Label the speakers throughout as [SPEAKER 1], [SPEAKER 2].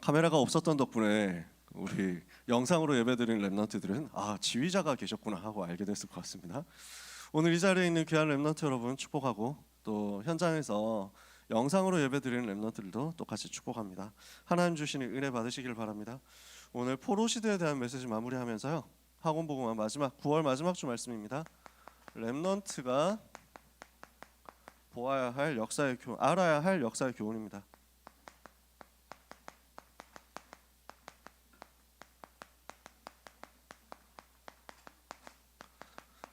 [SPEAKER 1] 카메라가 없었던 덕분에 우리 영상으로 예배드린 렘넌트들은 지휘자가 계셨구나 하고 알게 됐을 것 같습니다. 오늘 이 자리에 있는 귀한 렘넌트 여러분 축복하고, 또 현장에서 영상으로 예배드리는 렘넌트들도 똑같이 축복합니다. 하나님 주시는 은혜 받으시길 바랍니다. 오늘 포로시대에 대한 메시지 마무리하면서요, 학원복음화 마지막 9월 마지막 주 말씀입니다. 렘넌트가 보아야 할 역사의 교훈, 알아야 할 역사의 교훈입니다.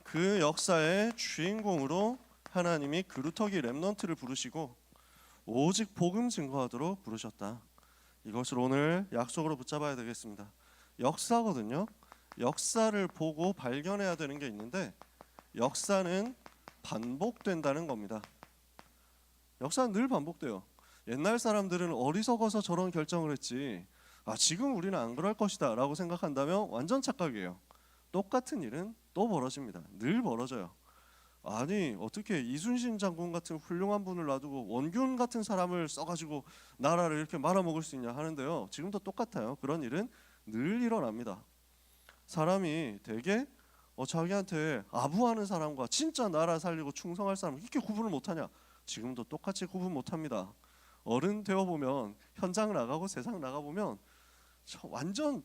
[SPEAKER 1] 그 역사의 주인공으로 하나님이 그루터기 렘넌트를 부르시고 오직 복음 증거하도록 부르셨다. 이것을 오늘 약속으로 붙잡아야 되겠습니다. 역사거든요. 역사를 보고 발견해야 되는 게 있는데, 역사는 반복된다는 겁니다. 역사는 늘 반복돼요. 옛날 사람들은 어리석어서 저런 결정을 했지, 지금 우리는 안 그럴 것이다 라고 생각한다면 완전 착각이에요. 똑같은 일은 또 벌어집니다. 늘 벌어져요. 아니 어떻게 이순신 장군 같은 훌륭한 분을 놔두고 원균 같은 사람을 써가지고 나라를 이렇게 말아먹을 수 있냐 하는데요, 지금도 똑같아요. 그런 일은 늘 일어납니다. 사람이 되게 자기한테 아부하는 사람과 진짜 나라 살리고 충성할 사람 이렇게 구분을 못하냐? 지금도 똑같이 구분 못합니다. 어른 되어보면, 현장 나가고 세상 나가보면 완전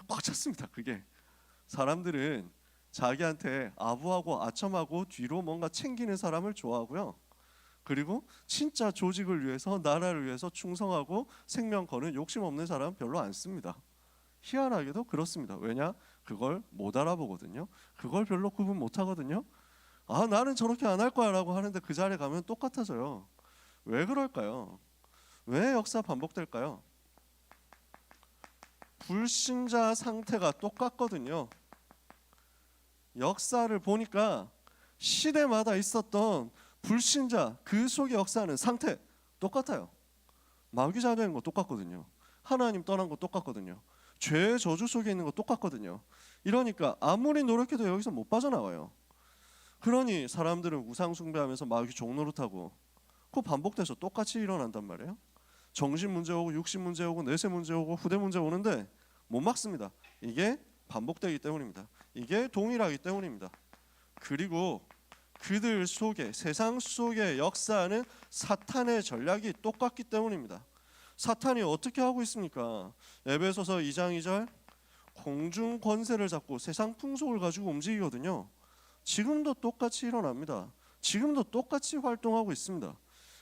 [SPEAKER 1] 꽉 찼습니다. 그게 사람들은 자기한테 아부하고 아첨하고 뒤로 뭔가 챙기는 사람을 좋아하고요, 그리고 진짜 조직을 위해서 나라를 위해서 충성하고 생명 거는 욕심 없는 사람 별로 안 씁니다. 희한하게도 그렇습니다. 왜냐? 그걸 못 알아보거든요. 그걸 별로 구분 못 하거든요. 나는 저렇게 안 할 거야 라고 하는데 그 자리에 가면 똑같아져요. 왜 그럴까요? 왜 역사 반복될까요? 불신자 상태가 똑같거든요. 역사를 보니까 시대마다 있었던 불신자, 그 속의 역사는 상태 똑같아요. 마귀 자녀인 거 똑같거든요. 하나님 떠난 거 똑같거든요. 죄의 저주 속에 있는 거 똑같거든요. 이러니까 아무리 노력해도 여기서 못 빠져나와요. 그러니 사람들은 우상 숭배하면서 마귀 종노릇하고, 그거 반복돼서 똑같이 일어난단 말이에요. 정신 문제 오고 육신 문제 오고 내세 문제 오고 후대 문제 오는데 못 막습니다. 이게 반복되기 때문입니다. 이게 동일하기 때문입니다. 그리고 그들 속에, 세상 속의 역사는 사탄의 전략이 똑같기 때문입니다. 사탄이 어떻게 하고 있습니까? 에베소서 2장 2절, 공중 권세를 잡고 세상 풍속을 가지고 움직이거든요. 지금도 똑같이 일어납니다. 지금도 똑같이 활동하고 있습니다.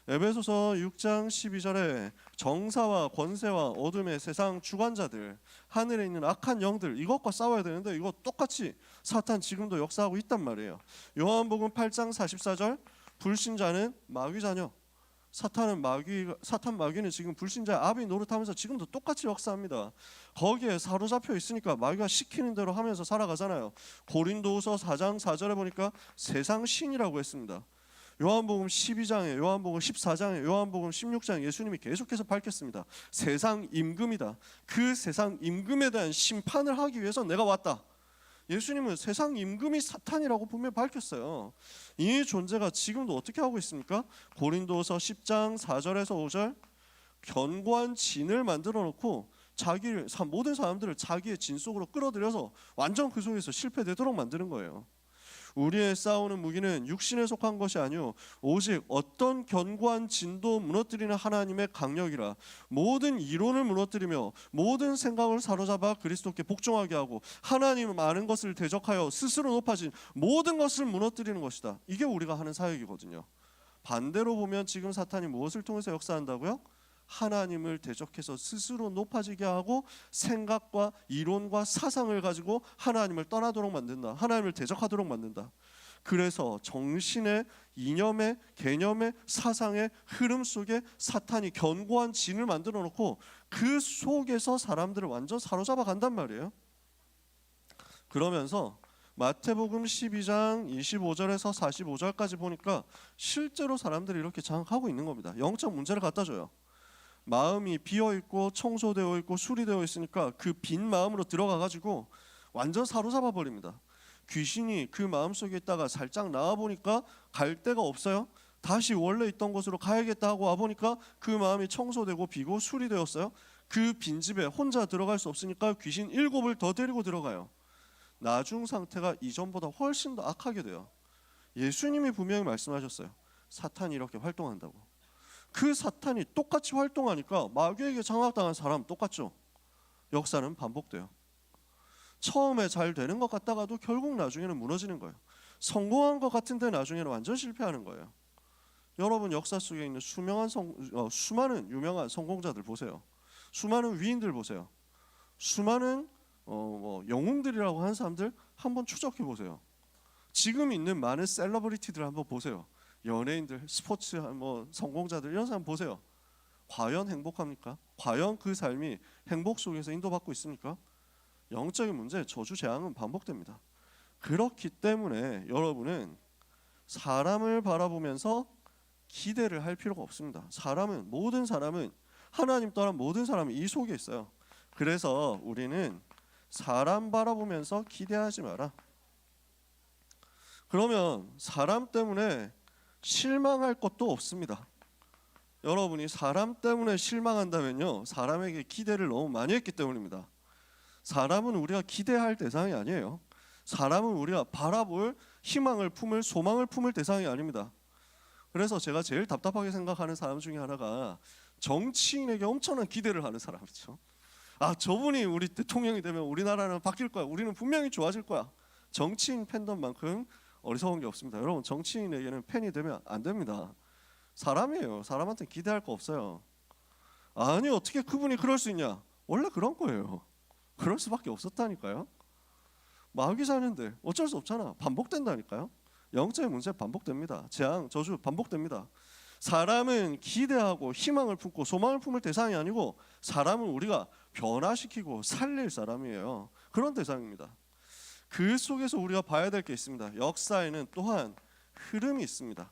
[SPEAKER 1] 에베소서 6장 12절에 정사와 권세와 어둠의 세상 주관자들, 하늘에 있는 악한 영들, 이것과 싸워야 되는데 이거 똑같이 사탄 지금도 역사하고 있단 말이에요. 요한복음 8장 44절, 불신자는 마귀 자녀. 사탄 마귀는 지금 불신자의 아비 노릇하면서 지금도 똑같이 역사합니다. 거기에 사로잡혀 있으니까 마귀가 시키는 대로 하면서 살아가잖아요. 고린도후서 4장 4절에 보니까 세상 신이라고 했습니다. 요한복음 12장에, 요한복음 14장에, 요한복음 16장에 예수님이 계속해서 밝혔습니다. 세상 임금이다. 그 세상 임금에 대한 심판을 하기 위해서 내가 왔다. 예수님은 세상 임금이 사탄이라고 분명히 밝혔어요. 이 존재가 지금도 어떻게 하고 있습니까? 고린도서 10장 4절에서 5절, 견고한 진을 만들어 놓고 모든 사람들을 자기의 진 속으로 끌어들여서 완전 그 속에서 실패되도록 만드는 거예요. 우리의 싸우는 무기는 육신에 속한 것이 아니요 오직 어떤 견고한 진도 무너뜨리는 하나님의 강력이라. 모든 이론을 무너뜨리며 모든 생각을 사로잡아 그리스도께 복종하게 하고 하나님을 아는 것을 대적하여 스스로 높아진 모든 것을 무너뜨리는 것이다. 이게 우리가 하는 사역이거든요. 반대로 보면 지금 사탄이 무엇을 통해서 역사한다고요? 하나님을 대적해서 스스로 높아지게 하고 생각과 이론과 사상을 가지고 하나님을 떠나도록 만든다. 하나님을 대적하도록 만든다. 그래서 정신의, 이념의, 개념의, 사상의 흐름 속에 사탄이 견고한 진을 만들어 놓고 그 속에서 사람들을 완전 사로잡아 간단 말이에요. 그러면서 마태복음 12장 25절에서 45절까지 보니까 실제로 사람들이 이렇게 장악하고 있는 겁니다. 영적 문제를 갖다 줘요. 마음이 비어있고 청소되어 있고 수리되어 있으니까 그 빈 마음으로 들어가가지고 완전 사로잡아 버립니다. 귀신이 그 마음속에 있다가 살짝 나와보니까 갈 데가 없어요. 다시 원래 있던 곳으로 가야겠다 하고 와보니까 그 마음이 청소되고 비고 수리되었어요. 그 빈집에 혼자 들어갈 수 없으니까 귀신 7을 더 데리고 들어가요. 나중 상태가 이전보다 훨씬 더 악하게 돼요. 예수님이 분명히 말씀하셨어요. 사탄이 이렇게 활동한다고. 그 사탄이 똑같이 활동하니까 마귀에게 장악당한 사람 똑같죠. 역사는 반복돼요. 처음에 잘 되는 것 같다가도 결국 나중에는 무너지는 거예요. 성공한 것 같은데 나중에는 완전 실패하는 거예요. 여러분 역사 속에 있는 수많은 유명한 성공자들 보세요. 수많은 위인들 보세요. 수많은 영웅들이라고 하는 사람들 한번 추적해 보세요. 지금 있는 많은 셀러브리티들 한번 보세요. 연예인들, 스포츠 성공자들 이런 사람 보세요. 과연 행복합니까? 과연 그 삶이 행복 속에서 인도받고 있습니까? 영적인 문제, 저주 재앙은 반복됩니다. 그렇기 때문에 여러분은 사람을 바라보면서 기대를 할 필요가 없습니다. 모든 사람은 하나님 떠난 모든 사람은 이 속에 있어요. 그래서 우리는 사람 바라보면서 기대하지 마라. 그러면 사람 때문에 실망할 것도 없습니다. 여러분이 사람 때문에 실망한다면요, 사람에게 기대를 너무 많이 했기 때문입니다. 사람은 우리가 기대할 대상이 아니에요. 사람은 우리가 바라볼 희망을 품을, 소망을 품을 대상이 아닙니다. 그래서 제가 제일 답답하게 생각하는 사람 중에 하나가 정치인에게 엄청난 기대를 하는 사람이죠. 저분이 우리 대통령이 되면 우리나라는 바뀔 거야, 우리는 분명히 좋아질 거야. 정치인 팬덤만큼 어리석은 게 없습니다. 여러분, 정치인에게는 팬이 되면 안 됩니다. 사람이에요. 사람한테 기대할 거 없어요. 아니, 어떻게 그분이 그럴 수 있냐? 원래 그런 거예요. 그럴 수밖에 없었다니까요. 마귀 사는데 어쩔 수 없잖아. 반복된다니까요. 영적인 문제 반복됩니다. 재앙, 저주 반복됩니다. 사람은 기대하고 희망을 품고 소망을 품을 대상이 아니고, 사람은 우리가 변화시키고 살릴 사람이에요. 그런 대상입니다. 그 속에서 우리가 봐야 될 게 있습니다. 역사에는 또한 흐름이 있습니다.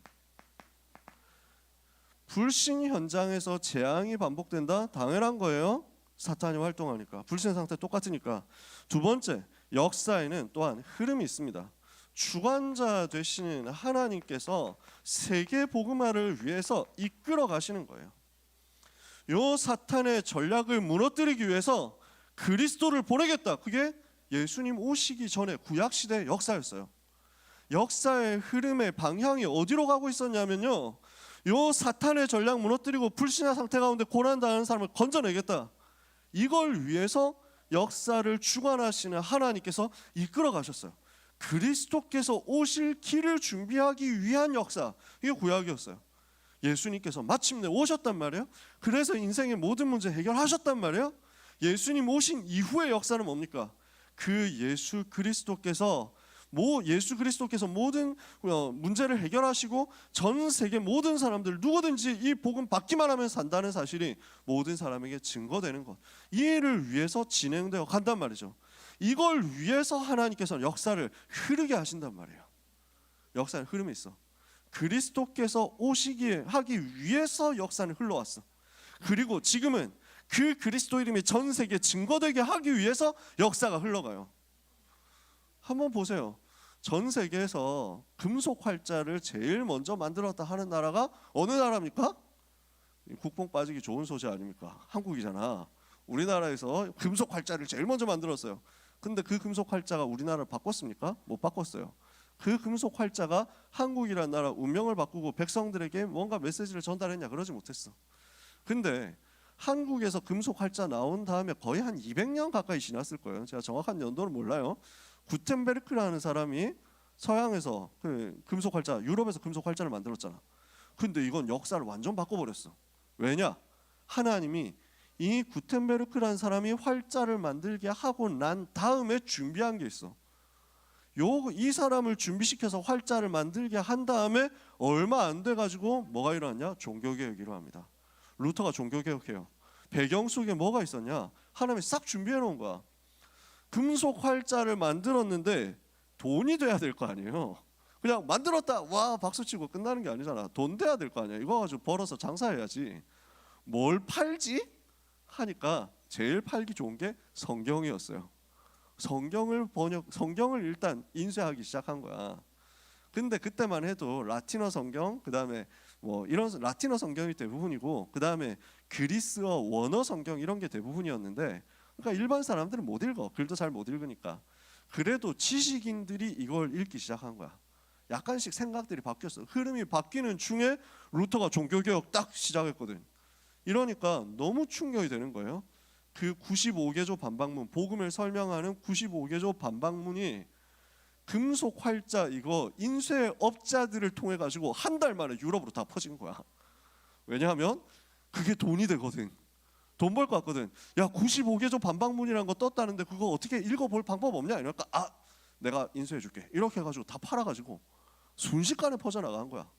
[SPEAKER 1] 불신 현장에서 재앙이 반복된다? 당연한 거예요. 사탄이 활동하니까. 불신 상태 똑같으니까. 두 번째, 역사에는 또한 흐름이 있습니다. 주관자 되시는 하나님께서 세계 복음화를 위해서 이끌어 가시는 거예요. 요 사탄의 전략을 무너뜨리기 위해서 그리스도를 보내겠다. 그게 예수님 오시기 전에 구약시대 역사였어요. 역사의 흐름의 방향이 어디로 가고 있었냐면요, 요 사탄의 전략 무너뜨리고 불신한 상태 가운데 고난당하는 사람을 건져내겠다. 이걸 위해서 역사를 주관하시는 하나님께서 이끌어 가셨어요. 그리스도께서 오실 길을 준비하기 위한 역사, 이게 구약이었어요. 예수님께서 마침내 오셨단 말이에요. 그래서 인생의 모든 문제 해결하셨단 말이에요. 예수님 오신 이후의 역사는 뭡니까? 그 예수 그리스도께서 모든 문제를 해결하시고 전 세계 모든 사람들 누구든지 이 복음 받기만 하면 산다는 사실이 모든 사람에게 증거되는 것, 이 일을 위해서 진행되어 간단 말이죠. 이걸 위해서 하나님께서 역사를 흐르게 하신단 말이에요. 역사는 흐름이 있어. 그리스도께서 오시기에 하기 위해서 역사는 흘러왔어. 그리고 지금은 그 그리스도 이름이 전 세계에 증거되게 하기 위해서 역사가 흘러가요. 한번 보세요. 전 세계에서 금속 활자를 제일 먼저 만들었다 하는 나라가 어느 나라입니까? 국뽕 빠지기 좋은 소재 아닙니까? 한국이잖아. 우리나라에서 금속 활자를 제일 먼저 만들었어요. 근데 그 금속 활자가 우리나라를 바꿨습니까? 못 바꿨어요. 그 금속 활자가 한국이라는 나라 운명을 바꾸고 백성들에게 뭔가 메시지를 전달했냐? 그러지 못했어. 근데 한국에서 금속 활자 나온 다음에 거의 한 200년 가까이 지났을 거예요. 제가 정확한 연도는 몰라요. 구텐베르크라는 사람이 서양에서 그 금속 활자, 유럽에서 금속 활자를 만들었잖아. 근데 이건 역사를 완전 바꿔버렸어. 왜냐? 하나님이 이 구텐베르크라는 사람이 활자를 만들게 하고 난 다음에 준비한 게 있어. 이 사람을 준비시켜서 활자를 만들게 한 다음에 얼마 안 돼가지고 뭐가 일어났냐? 종교개혁이 일어납니다. 루터가 종교개혁해요. 배경 속에 뭐가 있었냐? 하나님이 싹 준비해 놓은 거야. 금속 활자를 만들었는데 돈이 돼야 될 거 아니에요. 그냥 만들었다, 와 박수치고 끝나는 게 아니잖아. 돈 돼야 될 거 아니야. 이거 가지고 벌어서 장사해야지. 뭘 팔지? 하니까 제일 팔기 좋은 게 성경이었어요. 성경을 일단 인쇄하기 시작한 거야. 근데 그때만 해도 라틴어 성경, 그다음에 이런 라틴어 성경이 대부분이고, 그다음에 그리스어 원어 성경 이런 게 대부분이었는데, 그러니까 일반 사람들은 못 읽어. 글도 잘 못 읽으니까. 그래도 지식인들이 이걸 읽기 시작한 거야. 약간씩 생각들이 바뀌었어. 흐름이 바뀌는 중에 루터가 종교개혁 딱 시작했거든. 이러니까 너무 충격이 되는 거예요. 그 95개조 반박문, 복음을 설명하는 95개조 반박문이 금속 활자 이거 인쇄업자들을 통해 가지고 한 달 만에 유럽으로 다 퍼진 거야. 왜냐하면 그게 돈이 되거든. 돈 벌 것 같거든. 야, 95개조 반박문이라는 거 떴다는데 그거 어떻게 읽어볼 방법 없냐? 이러니까 내가 인쇄해줄게. 이렇게 해가지고 다 팔아가지고 순식간에 퍼져나간 거야.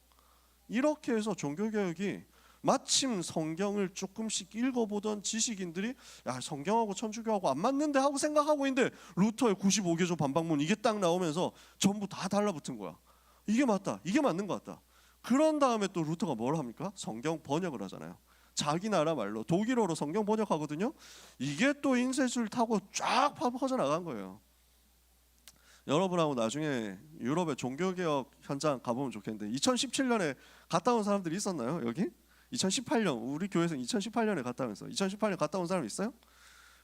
[SPEAKER 1] 이렇게 해서 종교개혁이 마침 성경을 조금씩 읽어보던 지식인들이 야, 성경하고 천주교하고 안 맞는데 하고 생각하고 있는데 루터의 95개조 반박문 이게 딱 나오면서 전부 다 달라붙은 거야. 이게 맞다. 이게 맞는 것 같다. 그런 다음에 또 루터가 뭘 합니까? 성경 번역을 하잖아요. 자기 나라 말로 독일어로 성경 번역하거든요. 이게 또 인쇄술 타고 쫙 퍼져나간 거예요. 여러분하고 나중에 유럽의 종교개혁 현장 가보면 좋겠는데 2017년에 갔다 온 사람들이 있었나요? 여기? 2018년 우리 교회에서 2018년에 갔다 오면서 2018년 갔다 온 사람 있어요?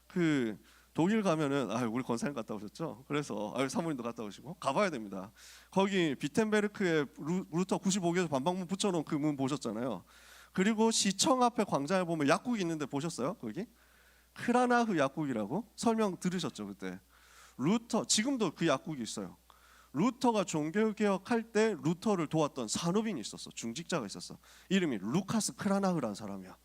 [SPEAKER 1] 그 독일 가면은 우리 권사님 갔다 오셨죠? 그래서 사모님도 갔다 오시고 가봐야 됩니다. 거기 비텐베르크에 루터 95개조 반박문 붙여놓은 그 문 보셨잖아요. 그리고 시청 앞에 광장에 보면 약국이 있는데 보셨어요? 거기 크라나흐 약국이라고 설명 들으셨죠 그때? 루터 지금도 그 약국이 있어요. 루터가 종교개혁할 때 루터를 도왔던 산업인이 있었어. 중직자가 있었어. 이름이 루카스 크라나흐라는 사람이야.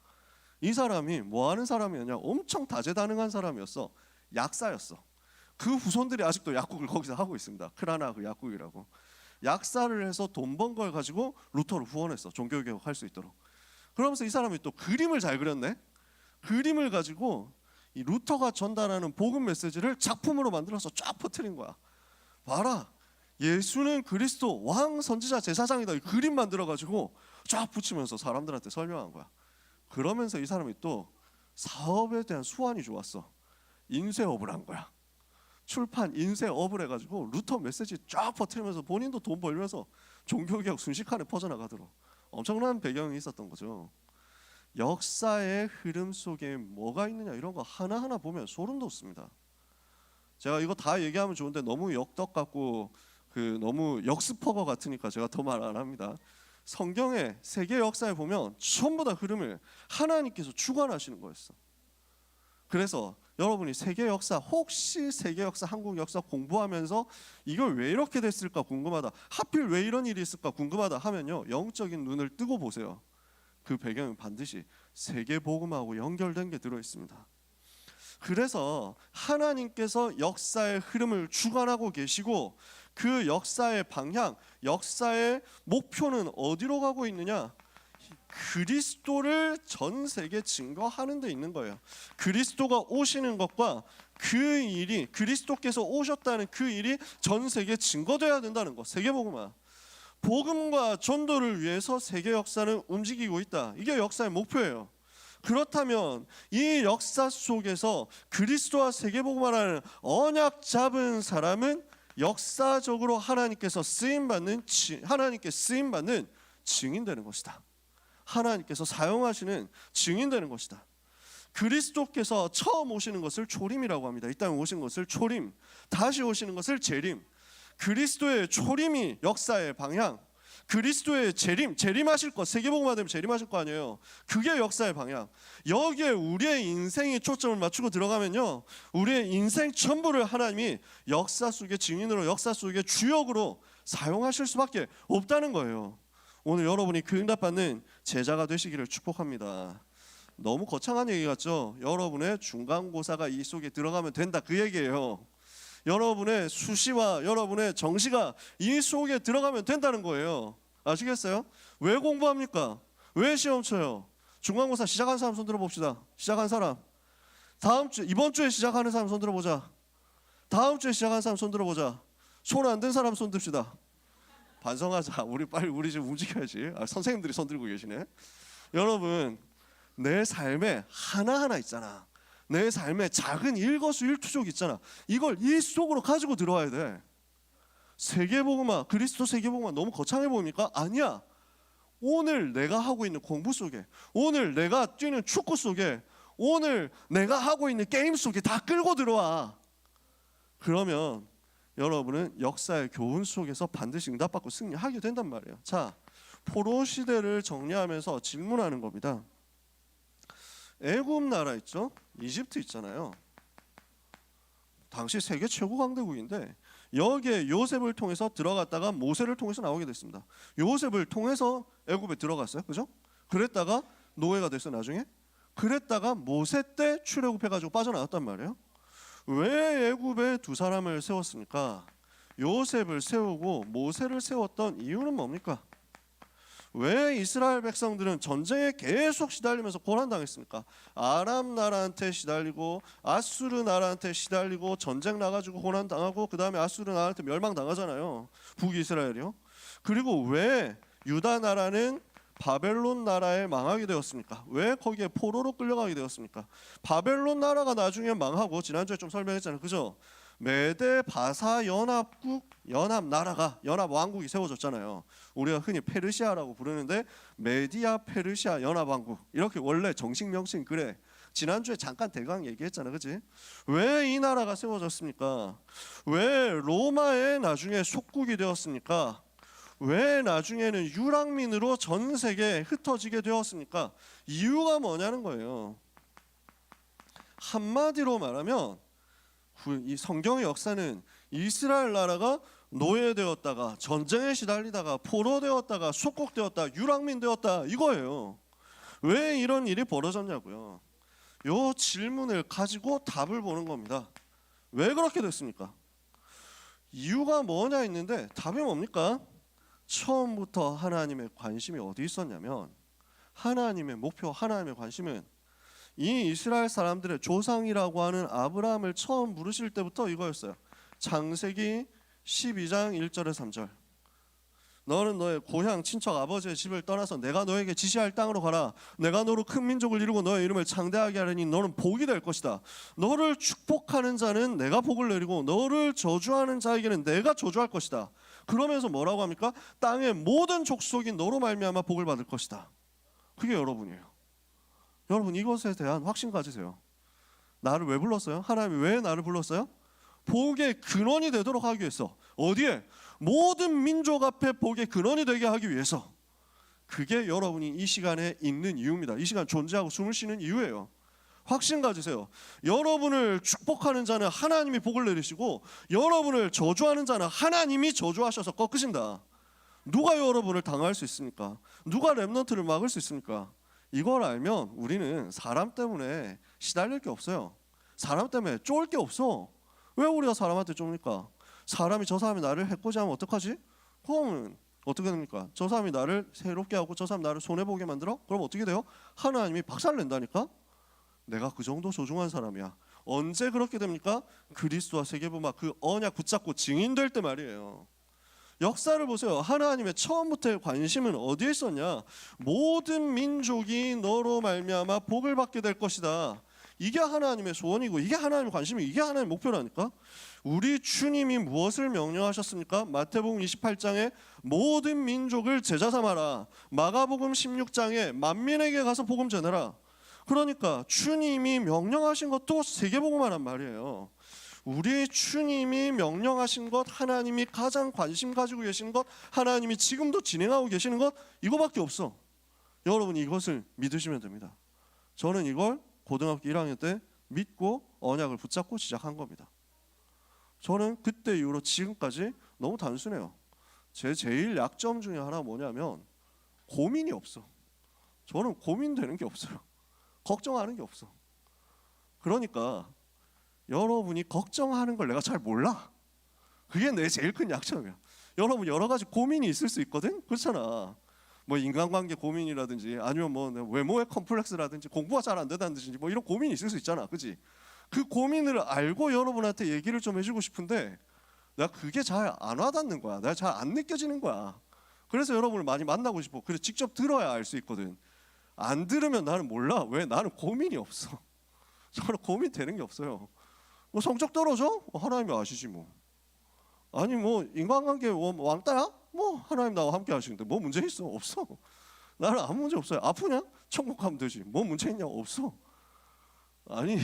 [SPEAKER 1] 이 사람이 뭐 하는 사람이었냐? 엄청 다재다능한 사람이었어. 약사였어. 그 후손들이 아직도 약국을 거기서 하고 있습니다. 크라나흐 약국이라고. 약사를 해서 돈 번 걸 가지고 루터를 후원했어. 종교개혁할 수 있도록. 그러면서 이 사람이 또 그림을 잘 그렸네. 그림을 가지고 이 루터가 전달하는 복음 메시지를 작품으로 만들어서 쫙 퍼뜨린 거야. 봐라, 예수는 그리스도 왕 선지자 제사장이다. 이 그림 만들어 가지고 쫙 붙이면서 사람들한테 설명한 거야. 그러면서 이 사람이 또 사업에 대한 수완이 좋았어. 인쇄업을 한 거야. 출판 인쇄업을 해가지고 루터 메시지 쫙 퍼뜨리면서 본인도 돈 벌면서 종교개혁 순식간에 퍼져나가도록 엄청난 배경이 있었던 거죠. 역사의 흐름 속에 뭐가 있느냐 이런 거 하나하나 보면 소름 돋습니다. 제가 이거 다 얘기하면 좋은데 너무 역덕 같고 너무 역스퍼거 같으니까 제가 더 말 안 합니다. 성경의 세계 역사에 보면 전부 다 흐름을 하나님께서 주관하시는 거였어. 그래서 여러분이 세계 역사 혹시 세계 역사 한국 역사 공부하면서 이걸 왜 이렇게 됐을까 궁금하다, 하필 왜 이런 일이 있을까 궁금하다 하면요, 영적인 눈을 뜨고 보세요. 그 배경은 반드시 세계 복음하고 연결된 게 들어 있습니다. 그래서 하나님께서 역사의 흐름을 주관하고 계시고 그 역사의 방향, 역사의 목표는 어디로 가고 있느냐? 그리스도를 전 세계에 증거하는 데 있는 거예요. 그리스도가 오시는 것과 그 일이, 그리스도께서 오셨다는 그 일이 전 세계에 증거돼야 된다는 것. 세계복음화. 복음과 전도를 위해서 세계 역사는 움직이고 있다. 이게 역사의 목표예요. 그렇다면 이 역사 속에서 그리스도와 세계복음화라는 언약 잡은 사람은 역사적으로 하나님께서 쓰임받는 증인되는 것이다. 하나님께서 사용하시는 증인되는 것이다. 그리스도께서 처음 오시는 것을 초림이라고 합니다. 이 땅에 오신 것을 초림, 다시 오시는 것을 재림. 그리스도의 초림이 역사의 방향, 그리스도의 재림하실 것, 세계복음화 되면 재림하실 거 아니에요. 그게 역사의 방향. 여기에 우리의 인생이 초점을 맞추고 들어가면요, 우리의 인생 전부를 하나님이 역사 속의 증인으로, 역사 속의 주역으로 사용하실 수밖에 없다는 거예요. 오늘 여러분이 그 응답받는 제자가 되시기를 축복합니다. 너무 거창한 얘기 같죠? 여러분의 중간고사가 이 속에 들어가면 된다, 그 얘기예요. 여러분의 수시와 여러분의 정시가 이 속에 들어가면 된다는 거예요. 아시겠어요? 왜 공부합니까? 왜 시험 쳐요? 중간고사 시작한 사람 손 들어봅시다. 시작한 사람. 이번 주에 시작하는 사람 손 들어보자. 다음 주에 시작한 사람 손 들어보자. 손 안 든 사람 손 듭시다. 반성하자. 우리 지금 움직여야지. 선생님들이 손 들고 계시네. 여러분, 내 삶에 하나하나 있잖아. 내 삶에 작은 일거수일투족 있잖아. 이걸 이 속으로 가지고 들어와야 돼. 세계복음화, 그리스도 세계복음화 너무 거창해 보입니까? 아니야. 오늘 내가 하고 있는 공부 속에, 오늘 내가 뛰는 축구 속에, 오늘 내가 하고 있는 게임 속에 다 끌고 들어와. 그러면 여러분은 역사의 교훈 속에서 반드시 응답받고 승리하게 된단 말이에요. 자, 포로 시대를 정리하면서 질문하는 겁니다. 애굽 나라 있죠? 이집트 있잖아요. 당시 세계 최고 강대국인데 여기에 요셉을 통해서 들어갔다가 모세를 통해서 나오게 됐습니다. 요셉을 통해서 애굽에 들어갔어요. 그죠? 그랬다가 노예가 됐어요. 나중에. 그랬다가 모세 때 출애굽해가지고 빠져나왔단 말이에요. 왜 애굽에 두 사람을 세웠습니까? 요셉을 세우고 모세를 세웠던 이유는 뭡니까? 왜 이스라엘 백성들은 전쟁에 계속 시달리면서 고난당했습니까? 아람 나라한테 시달리고 아수르 나라한테 시달리고 전쟁 나가지고 고난당하고 그 다음에 아수르 나라한테 멸망당하잖아요. 북이스라엘이요. 그리고 왜 유다 나라는 바벨론 나라에 망하게 되었습니까? 왜 거기에 포로로 끌려가게 되었습니까? 바벨론 나라가 나중에 망하고 지난주에 좀 설명했잖아요. 그죠? 메데 바사 연합 나라가 연합 왕국이 세워졌잖아요. 우리가 흔히 페르시아라고 부르는데 메디아 페르시아 연합 왕국 이렇게 원래 정식 명칭 그래. 지난주에 잠깐 대강 얘기했잖아. 그치? 왜 이 나라가 세워졌습니까? 왜 로마의 나중에 속국이 되었습니까? 왜 나중에는 유랑민으로 전 세계에 흩어지게 되었습니까? 이유가 뭐냐는 거예요. 한마디로 말하면 이 성경의 역사는 이스라엘 나라가 노예되었다가 전쟁에 시달리다가 포로되었다가 속국되었다 유랑민되었다 이거예요. 왜 이런 일이 벌어졌냐고요. 요 질문을 가지고 답을 보는 겁니다. 왜 그렇게 됐습니까? 이유가 뭐냐 있는데 답이 뭡니까? 처음부터 하나님의 관심이 어디 있었냐면 하나님의 목표, 하나님의 관심은 이 이스라엘 사람들의 조상이라고 하는 아브라함을 처음 부르실 때부터 이거였어요. 창세기 12장 1절에서 3절. 너는 너의 고향 친척 아버지의 집을 떠나서 내가 너에게 지시할 땅으로 가라. 내가 너로 큰 민족을 이루고 너의 이름을 창대하게 하려니 너는 복이 될 것이다. 너를 축복하는 자는 내가 복을 내리고 너를 저주하는 자에게는 내가 저주할 것이다. 그러면서 뭐라고 합니까? 땅의 모든 족속이 너로 말미암아 복을 받을 것이다. 그게 여러분이에요. 여러분 이것에 대한 확신 가지세요. 나를 왜 불렀어요? 하나님이 왜 나를 불렀어요? 복의 근원이 되도록 하기 위해서. 어디에? 모든 민족 앞에 복의 근원이 되게 하기 위해서. 그게 여러분이 이 시간에 있는 이유입니다. 이 시간 존재하고 숨을 쉬는 이유예요. 확신 가지세요. 여러분을 축복하는 자는 하나님이 복을 내리시고 여러분을 저주하는 자는 하나님이 저주하셔서 꺾으신다. 누가 여러분을 당할 수 있습니까? 누가 렘넌트를 막을 수 있습니까? 이걸 알면 우리는 사람 때문에 시달릴 게 없어요. 사람 때문에 쫄 게 없어. 왜 우리가 사람한테 쫄니까? 사람이 저 사람이 나를 해코지 하면 어떡하지? 그러면 어떻게 됩니까? 저 사람이 나를 새롭게 하고 저 사람이 나를 손해보게 만들어? 그럼 어떻게 돼요? 하나님이 박살 낸다니까? 내가 그 정도 소중한 사람이야. 언제 그렇게 됩니까? 그리스도와 세계보마 그 언약 붙잡고 증인될 때 말이에요. 역사를 보세요. 하나님의 처음부터의 관심은 어디에 있었냐? 모든 민족이 너로 말미암아 복을 받게 될 것이다. 이게 하나님의 소원이고 이게 하나님의 관심이고 이게 하나님의 목표라니까. 우리 주님이 무엇을 명령하셨습니까? 마태복음 28장에 모든 민족을 제자 삼아라. 마가복음 16장에 만민에게 가서 복음 전해라. 그러니까 주님이 명령하신 것도 세계복음하란 말이에요. 우리 주님이 명령하신 것, 하나님이 가장 관심 가지고 계시는 것, 하나님이 지금도 진행하고 계시는 것, 이거밖에 없어. 여러분이 이것을 믿으시면 됩니다. 저는 이걸 고등학교 1학년 때 믿고 언약을 붙잡고 시작한 겁니다. 저는 그때 이후로 지금까지 너무 단순해요. 제 제일 약점 중에 하나 뭐냐면 고민이 없어. 저는 고민되는 게 없어요. 걱정하는 게 없어. 그러니까 여러분이 걱정하는 걸 내가 잘 몰라. 그게 내 제일 큰 약점이야. 여러분 여러 가지 고민이 있을 수 있거든. 그렇잖아. 뭐 인간관계 고민이라든지 아니면 뭐 외모의 컴플렉스라든지 공부가 잘 안 된다든지 뭐 이런 고민이 있을 수 있잖아. 그렇지? 그 고민을 알고 여러분한테 얘기를 좀 해주고 싶은데 내가 그게 잘 안 와닿는 거야. 내가 잘 안 느껴지는 거야. 그래서 여러분을 많이 만나고 싶어. 그래서 직접 들어야 알 수 있거든. 안 들으면 나는 몰라. 왜? 나는 고민이 없어. 저는 고민 되는 게 없어요. 뭐 성적 떨어져? 하나님이 아시지 뭐. 아니 뭐 인간관계 왕따야? 뭐 하나님 나와 함께 하시는데 뭐 문제 있어? 없어. 나는 아무 문제 없어요. 아프냐? 천국 가면 되지. 뭐 문제 있냐? 없어. 아니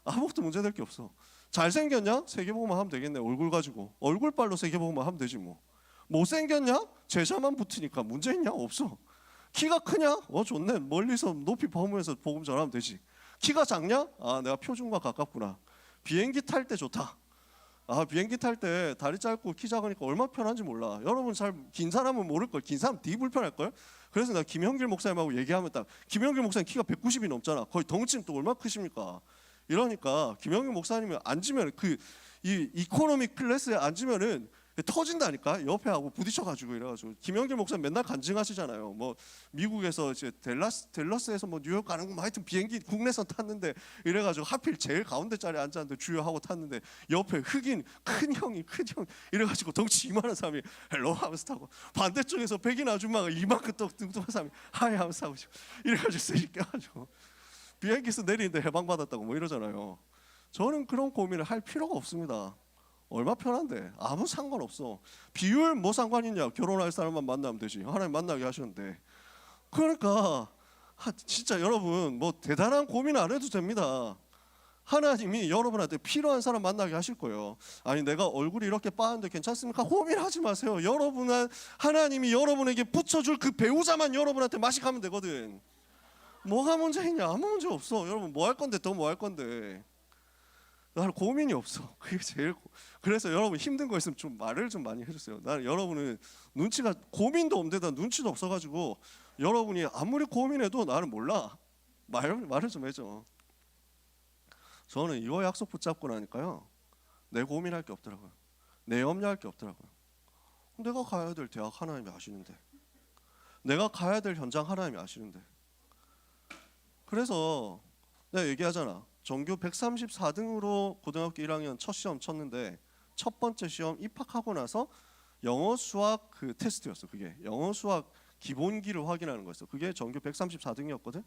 [SPEAKER 1] 아무것도 문제될 게 없어. 잘생겼냐? 세계보고만 하면 되겠네. 얼굴 가지고 얼굴빨로 세계보고만 하면 되지 뭐. 못생겼냐? 제자만 붙으니까 문제 있냐? 없어. 키가 크냐? 좋네. 멀리서 높이 보면서 복음 전하면 되지. 키가 작냐? 내가 표준과 가깝구나. 비행기 탈 때 좋다. 비행기 탈 때 다리 짧고 키 작으니까 얼마나 편한지 몰라. 여러분 잘 긴 사람은 모를 걸. 긴 사람 되게 불편할 걸. 그래서 나 김형길 목사님하고 얘기하면 딱 김형길 목사님 키가 190이 넘잖아. 거의 덩치는 또 얼마나 크십니까? 이러니까 김형길 목사님이 앉으면 이 이코노미 클래스에 앉으면은 터진다니까. 옆에 하고 부딪혀가지고 이래가지고 김영길 목사님 맨날 간증하시잖아요. 뭐 미국에서 이제 댈러스에서 뭐 뉴욕 가는 거 하여튼 비행기 국내선 탔는데 이래가지고 하필 제일 가운데 자리에 앉았는데 주여 하고 탔는데 옆에 흑인 큰 형이 이래가지고 덩치 이만한 사람이 헬로 하면서 타고 반대쪽에서 백인 아줌마가 이만큼 뚱뚱한 사람이 하이 하면서 타고 이래가지고 쇠리 껴가지고 비행기에서 내리는데 해방받았다고 뭐 이러잖아요. 저는 그런 고민을 할 필요가 없습니다. 얼마 편한데 아무 상관없어. 비율 뭐 상관있냐? 결혼할 사람만 만나면 되지. 하나님 만나게 하셨는데. 그러니까 진짜 여러분 뭐 대단한 고민 안 해도 됩니다. 하나님이 여러분한테 필요한 사람 만나게 하실 거예요. 아니 내가 얼굴이 이렇게 빠는데 괜찮습니까? 고민하지 마세요. 하나님이 여러분에게 붙여줄 그 배우자만 여러분한테 마식하면 되거든. 뭐가 문제있냐? 아무 문제 없어. 여러분 뭐 할 건데 더 뭐 할 건데. 나는 고민이 없어. 그게 제일 그래서 여러분 힘든 거 있으면 좀 말을 좀 많이 해주세요. 나는 여러분은 눈치가 고민도 없는데다 눈치도 없어가지고 여러분이 아무리 고민해도 나는 몰라. 말을 좀 해줘. 저는 이거 약속 붙잡고 나니까요. 내 고민할 게 없더라고요. 내 염려할 게 없더라고요. 내가 가야 될 대학 하나님이 아시는데, 내가 가야 될 현장 하나님이 아시는데. 그래서 내가 얘기하잖아. 전교 134등으로 고등학교 1학년 첫 시험 쳤는데 첫 번째 시험 입학하고 나서 영어 수학 그 테스트였어. 그게 영어 수학 기본기를 확인하는 거였어. 그게 전교 134등이었거든.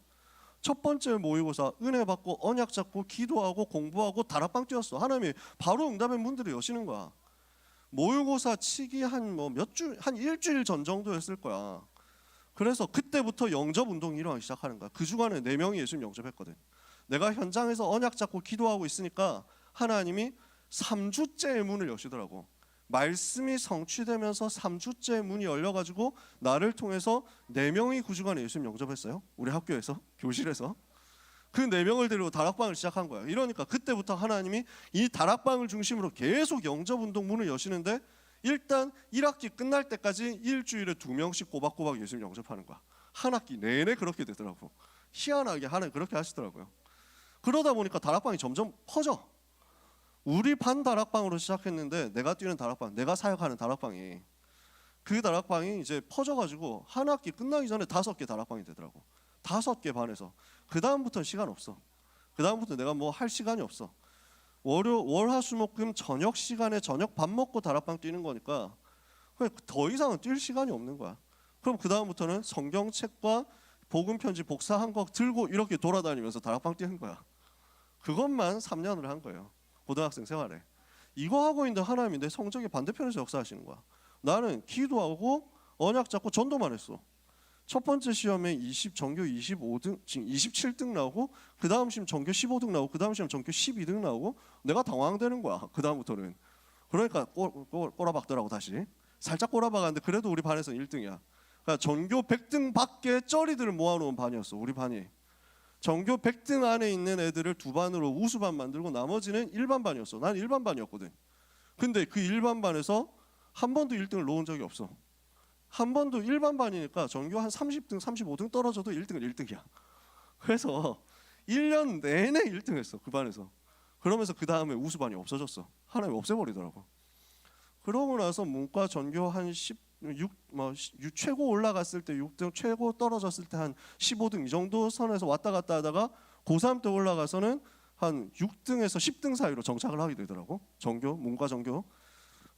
[SPEAKER 1] 첫 번째 모의고사 은혜 받고 언약 잡고 기도하고 공부하고 다락방 뛰었어. 하나님이 바로 응답의 문들을 여시는 거야. 모의고사 치기 한 일주일 전 정도였을 거야. 그래서 그때부터 영접 운동이 일어나기 시작하는 거야. 그 주간에 4명이 예수님 영접했거든. 내가 현장에서 언약 잡고 기도하고 있으니까 하나님이 3주째의 문을 여시더라고. 말씀이 성취되면서 3주째 문이 열려가지고 나를 통해서 4명이 그 주간에 예수님 영접했어요. 우리 학교에서, 교실에서. 그 4명을 데리고 다락방을 시작한 거야. 이러니까 그때부터 하나님이 이 다락방을 중심으로 계속 영접운동 문을 여시는데 일단 1학기 끝날 때까지 일주일에 2명씩 꼬박꼬박 예수님 영접하는 거야. 한 학기 내내 그렇게 되더라고. 희한하게 하나님 그렇게 하시더라고요. 그러다 보니까 다락방이 점점 커져. 우리 반 다락방으로 시작했는데 내가 뛰는 다락방, 내가 사역하는 다락방이 그 다락방이 이제 퍼져가지고 한 학기 끝나기 전에 5개 다락방이 되더라고. 5개 반에서. 그 다음부터는 시간 없어. 그 다음부터 내가 뭐 할 시간이 없어. 월화수목금 저녁 시간에 저녁 밥 먹고 다락방 뛰는 거니까 더 이상은 뛸 시간이 없는 거야. 그럼 그 다음부터는 성경책과 복음 편지 복사한 거 들고 이렇게 돌아다니면서 다락방 뛰는 거야. 그것만 3년을 한 거예요. 고등학생 생활에. 이거 하고 있는데 하나님이 내 성적의 반대편에서 역사하시는 거야. 나는 기도하고 언약 잡고 전도만 했어. 첫 번째 시험에 전교 25등, 지금 27등 나오고 그 다음 시험 전교 15등 나오고 그 다음 시험 전교 12등 나오고 내가 당황되는 거야. 그 다음부터는. 그러니까 꼬라박더라고 다시. 살짝 꼬라박았는데 그래도 우리 반에서 1등이야. 그러니까 전교 100등 밖에 쩌리들을 모아놓은 반이었어. 우리 반이. 전교 100등 안에 있는 애들을 2반으로 우수반 만들고 나머지는 일반 반이었어. 난 일반 반이었거든. 근데 그 일반 반에서 한 번도 1등을 놓은 적이 없어. 한 번도 일반 반이니까 전교 한 30등, 35등 떨어져도 1등은 1등이야. 그래서 1년 내내 1등 했어. 그 반에서. 그러면서 그 다음에 우수반이 없어졌어. 하나님 없애버리더라고. 그러고 나서 문과 전교 한 6 최고 올라갔을 때 6등, 최고 떨어졌을 때 한 15등 이 정도 선에서 왔다 갔다 하다가 고3 때 올라가서는 한 6등에서 10등 사이로 정착을 하게 되더라고. 문과 전교.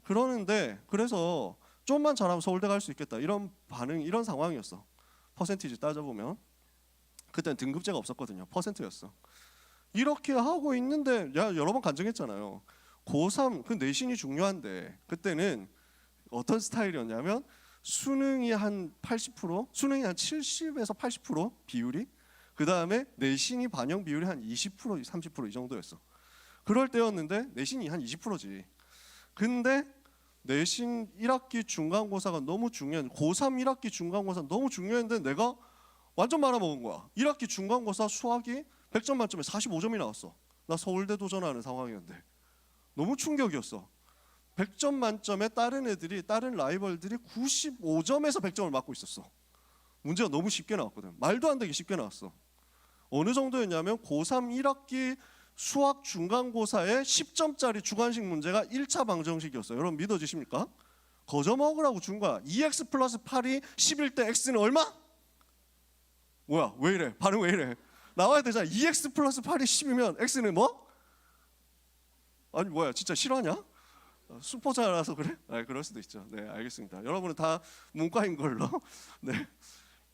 [SPEAKER 1] 그러는데 그래서 좀만 잘하면 서울대 갈 수 있겠다. 이런 이런 상황이었어. 퍼센티지 따져보면. 그때는 등급제가 없었거든요. 퍼센트였어. 이렇게 하고 있는데 여러 번 간증했잖아요. 고3 그 내신이 중요한데 그때는 어떤 스타일이었냐면 수능이 한 80%, 수능이 한 70에서 80% 비율이, 그 다음에 내신이 반영 비율이 한 20%, 30% 이 정도였어. 그럴 때였는데 내신이 한 20%지. 근데 내신 1학기 중간고사가 너무 중요한, 고3 1학기 중간고사 너무 중요했는데 내가 완전 말아먹은 거야. 1학기 중간고사 수학이 100점 만점에 45점이 나왔어. 나 서울대 도전하는 상황이었는데 너무 충격이었어. 100점 만점에 다른 애들이, 다른 라이벌들이 95점에서 100점을 맞고 있었어. 문제가 너무 쉽게 나왔거든. 말도 안 되게 쉽게 나왔어. 어느 정도였냐면 고3 1학기 수학 중간고사에 10점짜리 주관식 문제가 1차 방정식이었어요. 여러분 믿어지십니까? 거저 먹으라고 준 거야. 2x 플러스 8이 11대 x는 얼마? 뭐야, 왜 이래? 반응 왜 이래? 나와야 되잖아. 2x 플러스 8이 10이면 x는 뭐? 아니 뭐야, 진짜 실화냐? 슈퍼자라서 그래? 아, 그럴 수도 있죠. 네, 알겠습니다. 여러분은 다 문과인 걸로. 네,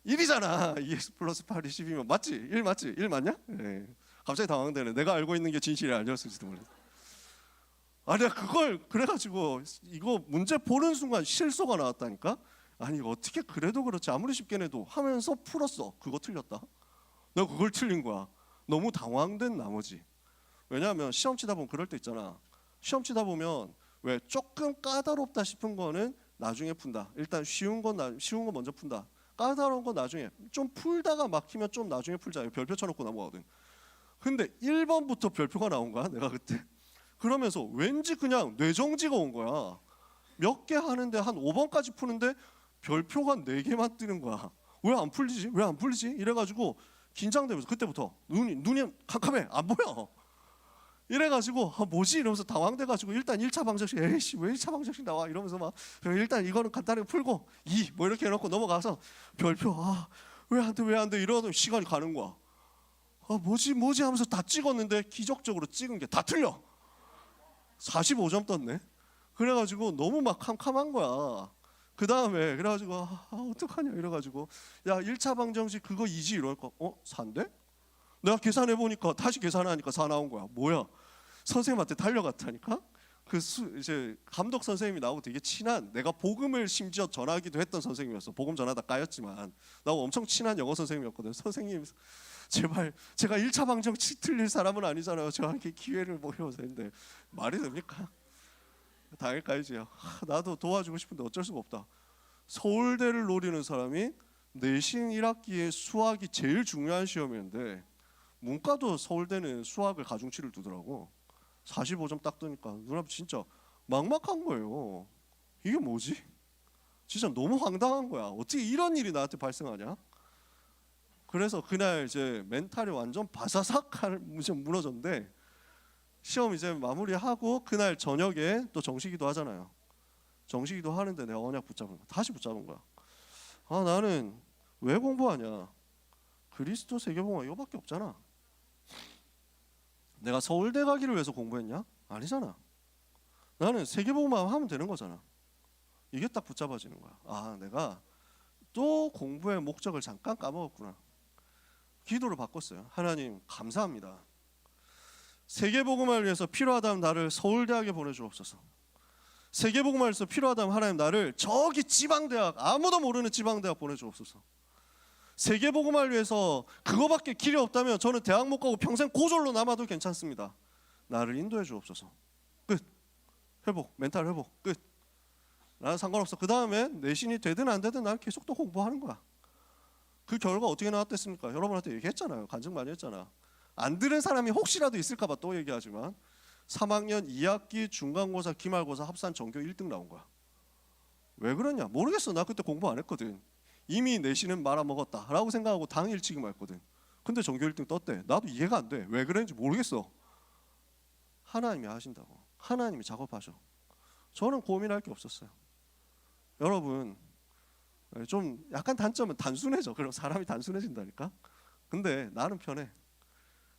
[SPEAKER 1] 1이잖아. 2x 플러스 8이 10이면 맞지? 1 맞지? 1 맞냐? 네. 갑자기 당황되네. 내가 알고 있는 게 진실이 아니었을지도 몰라. 아니야, 그걸 그래가지고 이거 문제 보는 순간 실소가 나왔다니까. 아니 이거 어떻게 그래도 그렇지, 아무리 쉽게 내도 하면서 풀었어. 그거 틀렸다. 내가 그걸 틀린 거야. 너무 당황된 나머지. 왜냐하면 시험 치다 보면 그럴 때 있잖아. 시험 치다 보면 왜 조금 까다롭다 싶은 거는 나중에 푼다. 일단 쉬운 건 먼저 푼다. 까다로운 건 나중에, 좀 풀다가 막히면 좀 나중에 풀자. 별표 쳐놓고 넘어가거든. 근데 1번부터 별표가 나온 거야, 내가 그때. 그러면서 왠지 그냥 뇌정지가 온 거야. 몇 개 하는데 한 5번까지 푸는데 별표가 4개만 뜨는 거야. 왜 안 풀리지? 왜 안 풀리지? 이래가지고 긴장되면서 그때부터 눈이 캄캄해, 안 보여. 이래가지고 뭐지? 이러면서 당황돼가지고 일단 1차 방정식, 에이씨 왜 1차 방정식 나와? 이러면서 막 일단 이거는 간단하게 풀고 2 뭐 이렇게 해놓고 넘어가서 별표 왜 안 돼 이러다 시간이 가는 거야. 뭐지 하면서 다 찍었는데 기적적으로 찍은 게 다 틀려. 45점 떴네. 그래가지고 너무 막 캄캄한 거야. 그 다음에 그래가지고 어떡하냐 이래가지고 야 1차 방정식 그거 2지 이러니까 4인데? 내가 계산해보니까 다시 계산하니까 4 나온 거야. 뭐야? 선생님한테 달려갔다니까? 이제 감독 선생님이 나하고 되게 친한, 내가 복음을 심지어 전하기도 했던 선생님이었어. 복음 전하다 까였지만 나하고 엄청 친한 영어 선생님이었거든. 선생님 제발, 제가 1차 방정식 틀릴 사람은 아니잖아요. 저한테 기회를 보여서 했는데 말이 됩니까? 당일까지요. 나도 도와주고 싶은데 어쩔 수가 없다. 서울대를 노리는 사람이 내신 1학기에 수학이 제일 중요한 시험이었는데 문과도 서울대는 수학을 가중치를 두더라고. 45점 딱 뜨니까 눈앞이 진짜 막막한 거예요. 이게 뭐지? 진짜 너무 황당한 거야. 어떻게 이런 일이 나한테 발생하냐? 그래서 그날 이제 멘탈이 완전 바사삭 무너졌는데 시험 이제 마무리하고 그날 저녁에 또 정시기도 하잖아요. 정시기도 하는데 내가 언약 붙잡은 거야. 다시 붙잡은 거야. 나는 왜 공부하냐? 그리스도 세계복음화 이거밖에 없잖아. 내가 서울대 가기를 위해서 공부했냐? 아니잖아. 나는 세계복음화 하면 되는 거잖아. 이게 딱 붙잡아지는 거야. 내가 또 공부의 목적을 잠깐 까먹었구나. 기도를 바꿨어요. 하나님 감사합니다. 세계복음화를 위해서 필요하다면 나를 서울대학에 보내주옵소서. 세계복음화를 위해서 필요하다면 하나님 나를 저기 지방대학, 아무도 모르는 지방대학 보내주옵소서. 세계복음화를 위해서 그거밖에 길이 없다면 저는 대학 못 가고 평생 고졸로 남아도 괜찮습니다. 나를 인도해 주옵소서. 끝. 회복, 멘탈 회복. 끝. 나는 상관없어. 그 다음에 내신이 되든 안 되든 난 계속 또 공부하는 거야. 그 결과 어떻게 나왔겠습니까? 여러분한테 얘기했잖아요. 간증 많이 했잖아. 안 들은 사람이 혹시라도 있을까 봐 또 얘기하지만 3학년 2학기 중간고사 기말고사 합산 전교 1등 나온 거야. 왜 그러냐? 모르겠어. 나 그때 공부 안 했거든. 이미 내신은 말아먹었다 라고 생각하고 당일 취임했거든. 근데 전교 1등 떴대. 나도 이해가 안 돼. 왜 그랬는지 모르겠어. 하나님이 하신다고. 하나님이 작업하셔. 저는 고민할 게 없었어요. 여러분 좀 약간 단점은 단순해져. 그럼 사람이 단순해진다니까. 근데 나는 편해.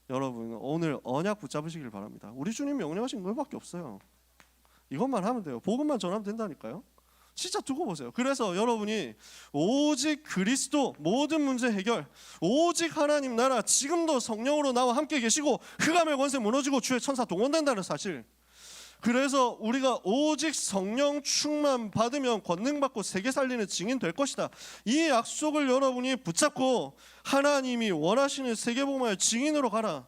[SPEAKER 1] 여러분 오늘 언약 붙잡으시길 바랍니다. 우리 주님 명령하신 것밖에 없어요. 이것만 하면 돼요. 복음만 전하면 된다니까요. 진짜 두고 보세요. 그래서 여러분이 오직 그리스도 모든 문제 해결, 오직 하나님 나라, 지금도 성령으로 나와 함께 계시고 흑암의 권세 무너지고 주의 천사 동원된다는 사실, 그래서 우리가 오직 성령 충만 받으면 권능 받고 세계 살리는 증인 될 것이다. 이 약속을 여러분이 붙잡고 하나님이 원하시는 세계복음화의 증인으로 가라.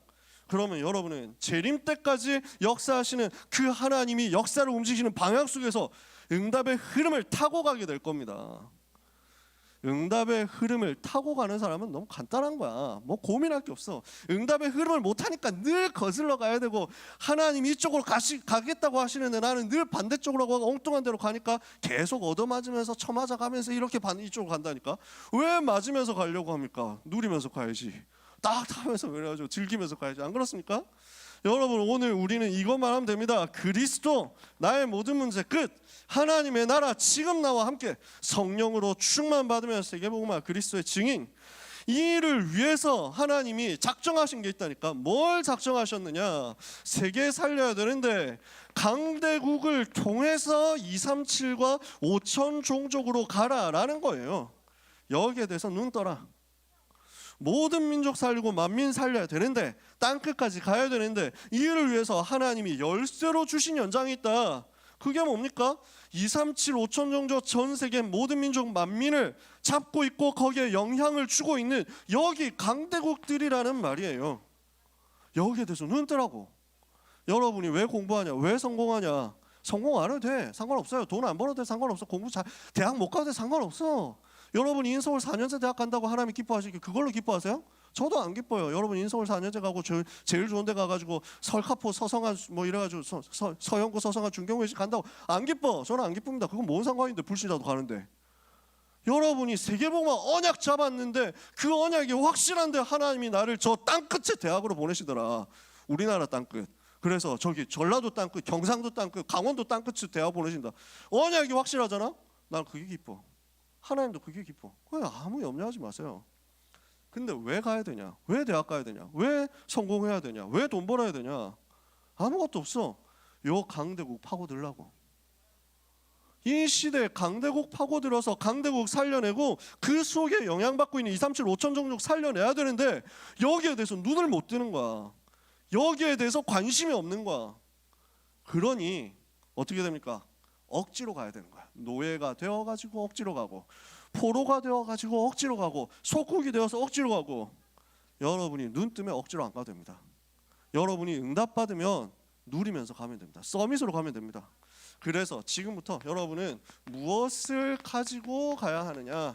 [SPEAKER 1] 그러면 여러분은 재림 때까지 역사하시는 그 하나님이 역사를 움직이시는 방향 속에서 응답의 흐름을 타고 가게 될 겁니다. 응답의 흐름을 타고 가는 사람은 너무 간단한 거야. 뭐 고민할 게 없어. 응답의 흐름을 못 하니까 늘 거슬러 가야 되고, 하나님이 이쪽으로 가겠다고 하시는데 나는 늘 반대쪽으로 가고 엉뚱한 데로 가니까 계속 얻어맞으면서 쳐맞아 가면서 이렇게 이쪽으로 간다니까. 왜 맞으면서 가려고 합니까? 누리면서 가야지. 딱 타면서 그래가지고 즐기면서 가야지. 안 그렇습니까? 여러분, 오늘 우리는 이것만 하면 됩니다. 그리스도 나의 모든 문제 끝. 하나님의 나라 지금 나와 함께 성령으로 충만받으면 세계복음화 그리스도의 증인. 이 일을 위해서 하나님이 작정하신 게 있다니까. 뭘 작정하셨느냐? 세계 살려야 되는데 강대국을 통해서 237과 5천 종족으로 가라라는 거예요. 여기에 대해서 눈 떠라. 모든 민족 살리고 만민 살려야 되는데, 땅끝까지 가야 되는데, 이 일을 위해서 하나님이 열쇠로 주신 연장이 있다. 그게 뭡니까? 237 5천 종족 전 세계 모든 민족 만민을 잡고 있고 거기에 영향을 주고 있는 여기 강대국들이라는 말이에요. 여기에 대해서 눈 뜨라고. 여러분이 왜 공부하냐? 왜 성공하냐? 성공 안 해도 돼. 상관없어요. 돈 안 벌어도 돼. 상관없어. 대학 못 가도 돼. 상관없어. 여러분이 인서울 4년제 대학 간다고 하나님이 기뻐하시기 그걸로 기뻐하세요? 저도 안 기뻐요. 여러분 인서울 4년제 가고 제일 좋은 데 가가지고 설카포 서성한 뭐 이래가지고 서영구 서성한 중경외식 간다고 안 기뻐. 저는 안 기쁩니다. 그건 뭔 상관인데, 불신자도 가는데. 여러분이 세계복음화 언약 잡았는데 그 언약이 확실한데 하나님이 나를 저 땅끝에 대학으로 보내시더라. 우리나라 땅끝. 그래서 저기 전라도 땅끝, 경상도 땅끝, 강원도 땅끝에 대학 보내신다. 언약이 확실하잖아. 난 그게 기뻐. 하나님도 그게 기뻐. 그냥 아무 염려하지 마세요. 근데 왜 가야 되냐? 왜 대학 가야 되냐? 왜 성공해야 되냐? 왜 돈 벌어야 되냐? 아무것도 없어. 요 강대국 파고들라고. 이 시대에 강대국 파고들어서 강대국 살려내고 그 속에 영향받고 있는 237 5천 종족 살려내야 되는데 여기에 대해서 눈을 못 뜨는 거야. 여기에 대해서 관심이 없는 거야. 그러니 어떻게 됩니까? 억지로 가야 되는 거야. 노예가 되어가지고 억지로 가고, 포로가 되어가지고 억지로 가고, 속국이 되어서 억지로 가고. 여러분이 눈 뜨면 억지로 안 가도 됩니다. 여러분이 응답받으면 누리면서 가면 됩니다. 서밋으로 가면 됩니다. 그래서 지금부터 여러분은 무엇을 가지고 가야 하느냐,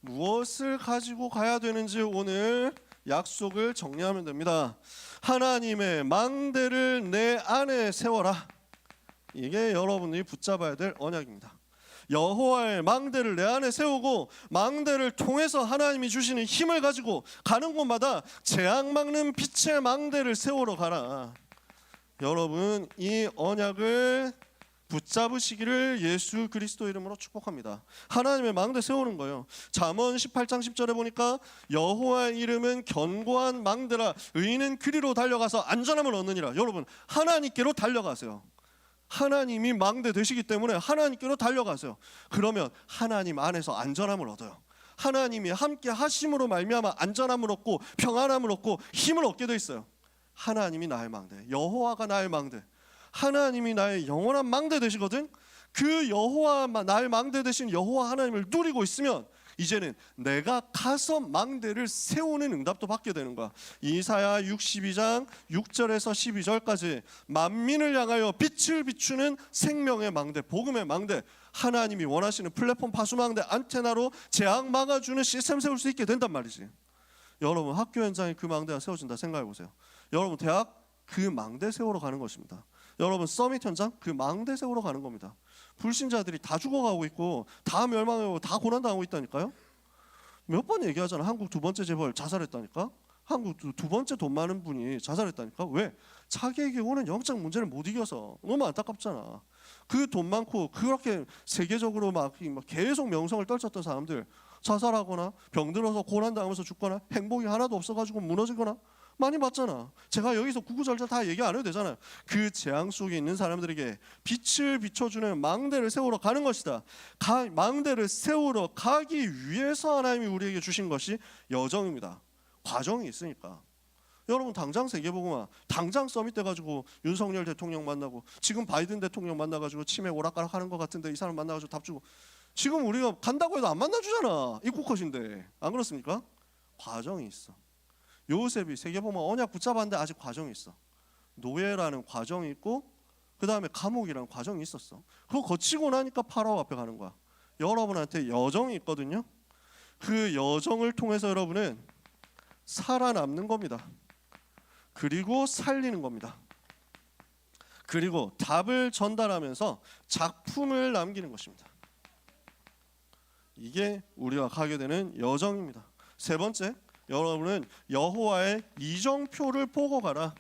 [SPEAKER 1] 무엇을 가지고 가야 되는지 오늘 약속을 정리하면 됩니다. 하나님의 망대를 내 안에 세워라. 이게 여러분이 붙잡아야 될 언약입니다. 여호와의 망대를 내 안에 세우고, 망대를 통해서 하나님이 주시는 힘을 가지고 가는 곳마다 재앙 막는 빛의 망대를 세우러 가라. 여러분, 이 언약을 붙잡으시기를 예수 그리스도 이름으로 축복합니다. 하나님의 망대 세우는 거예요. 잠언 18장 10절에 보니까 여호와의 이름은 견고한 망대라 의인은 그리로 달려가서 안전함을 얻느니라. 여러분, 하나님께로 달려가세요. 하나님이 망대 되시기 때문에 하나님께로 달려가세요. 그러면 하나님 안에서 안전함을 얻어요. 하나님이 함께 하심으로 말미암아 안전함을 얻고 평안함을 얻고 힘을 얻게 돼 있어요. 하나님이 나의 망대, 여호와가 나의 망대, 하나님이 나의 영원한 망대 되시거든. 그 여호와, 나의 망대 되신 여호와 하나님을 누리고 있으면 이제는 내가 가서 망대를 세우는 응답도 받게 되는 거야. 이사야 62장 6절에서 12절까지 만민을 향하여 빛을 비추는 생명의 망대, 복음의 망대, 하나님이 원하시는 플랫폼 파수망대, 안테나로 재앙 막아주는 시스템 세울 수 있게 된단 말이지. 여러분, 학교 현장에 그 망대가 세워진다 생각해 보세요. 여러분, 대학 그 망대 세우러 가는 것입니다. 여러분, 서밋 현장 그 망대 세우러 가는 겁니다. 불신자들이 다 죽어가고 있고 다 멸망하고 다 고난당하고 있다니까요. 몇 번 얘기하잖아. 한국 두 번째 재벌 자살했다니까. 한국 두 번째 돈 많은 분이 자살했다니까. 왜? 자기에게 오는 영적 문제를 못 이겨서. 너무 안타깝잖아. 그 돈 많고 그렇게 세계적으로 막 계속 명성을 떨쳤던 사람들 자살하거나 병들어서 고난당하면서 죽거나 행복이 하나도 없어가지고 무너지거나 많이 봤잖아. 제가 여기서 구구절절 다 얘기 안 해도 되잖아요. 그 재앙 속에 있는 사람들에게 빛을 비춰주는 망대를 세우러 가는 것이다. 망대를 세우러 가기 위해서 하나님이 우리에게 주신 것이 여정입니다. 과정이 있으니까. 여러분 당장 세계복음화, 당장 서밋 돼가지고 윤석열 대통령 만나고 지금 바이든 대통령 만나가지고 치매 오락가락하는 것 같은데 이 사람 만나가지고 답 주고 지금 우리가 간다고 해도 안 만나주잖아. 입국컷인데 안 그렇습니까? 과정이 있어. 요셉이 세계복음화 언약 붙잡았는데 아직 과정이 있어. 노예라는 과정이 있고 그 다음에 감옥이라는 과정이 있었어. 그거 거치고 나니까 파라오 앞에 가는 거야. 여러분한테 여정이 있거든요. 그 여정을 통해서 여러분은 살아남는 겁니다. 그리고 살리는 겁니다. 그리고 답을 전달하면서 작품을 남기는 것입니다. 이게 우리가 가게 되는 여정입니다. 세 번째, 여러분은 여호와의 이정표를 보고 가라.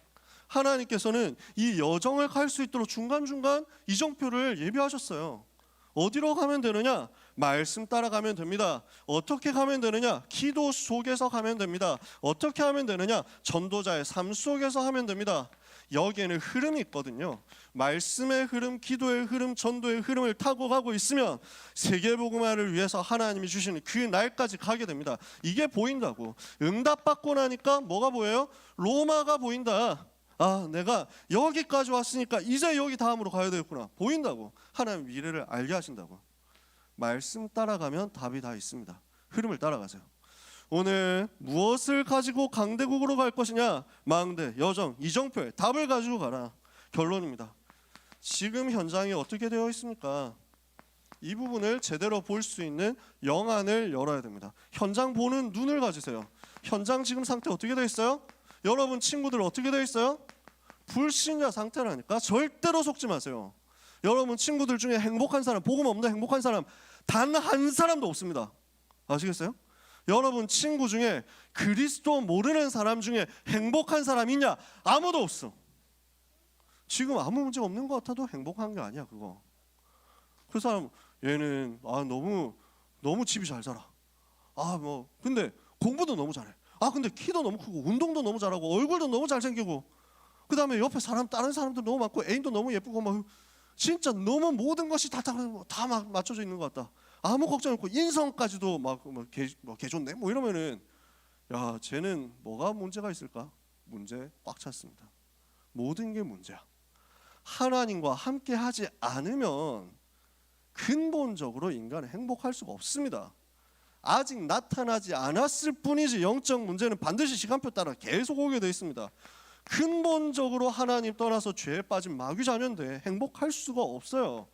[SPEAKER 1] 하나님께서는 이 여정을 갈 수 있도록 중간중간 이정표를 예비하셨어요. 어디로 가면 되느냐? 말씀 따라가면 됩니다. 어떻게 가면 되느냐? 기도 속에서 가면 됩니다. 어떻게 하면 되느냐? 전도자의 삶 속에서 하면 됩니다. 여기에는 흐름이 있거든요. 말씀의 흐름, 기도의 흐름, 전도의 흐름을 타고 가고 있으면 세계복음화를 위해서 하나님이 주시는 그 날까지 가게 됩니다. 이게 보인다고. 응답받고 나니까 뭐가 보여요? 로마가 보인다. 아, 내가 여기까지 왔으니까 이제 여기 다음으로 가야 되겠구나. 보인다고. 하나님 미래를 알게 하신다고. 말씀 따라가면 답이 다 있습니다. 흐름을 따라가세요. 오늘 무엇을 가지고 강대국으로 갈 것이냐? 망대, 여정, 이정표에 답을 가지고 가라. 결론입니다. 지금 현장이 어떻게 되어 있습니까? 이 부분을 제대로 볼 수 있는 영안을 열어야 됩니다. 현장 보는 눈을 가지세요. 현장 지금 상태 어떻게 되어 있어요? 여러분 친구들 어떻게 되어 있어요? 불신자 상태라니까. 절대로 속지 마세요. 여러분 친구들 중에 행복한 사람, 복음 없는 행복한 사람 단 한 사람도 없습니다. 아시겠어요? 여러분 친구 중에 그리스도 모르는 사람 중에 행복한 사람 있냐? 아무도 없어. 지금 아무 문제 없는 것 같아도 행복한 게 아니야 그거. 그 사람 얘는 너무 집이 잘 살아. 근데 공부도 너무 잘해. 근데 키도 너무 크고 운동도 너무 잘하고 얼굴도 너무 잘생기고 그 다음에 옆에 다른 사람도 너무 많고 애인도 너무 예쁘고 막 진짜 너무 모든 것이 다 맞춰져 있는 것 같다. 아무 걱정 없고 인성까지도 개 좋네 뭐 이러면은 야 쟤는 뭐가 문제가 있을까? 문제 꽉 찼습니다. 모든 게 문제야. 하나님과 함께 하지 않으면 근본적으로 인간은 행복할 수가 없습니다. 아직 나타나지 않았을 뿐이지 영적 문제는 반드시 시간표 따라 계속 오게 돼 있습니다. 근본적으로 하나님 떠나서 죄에 빠진 마귀 자녀인데 행복할 수가 없어요.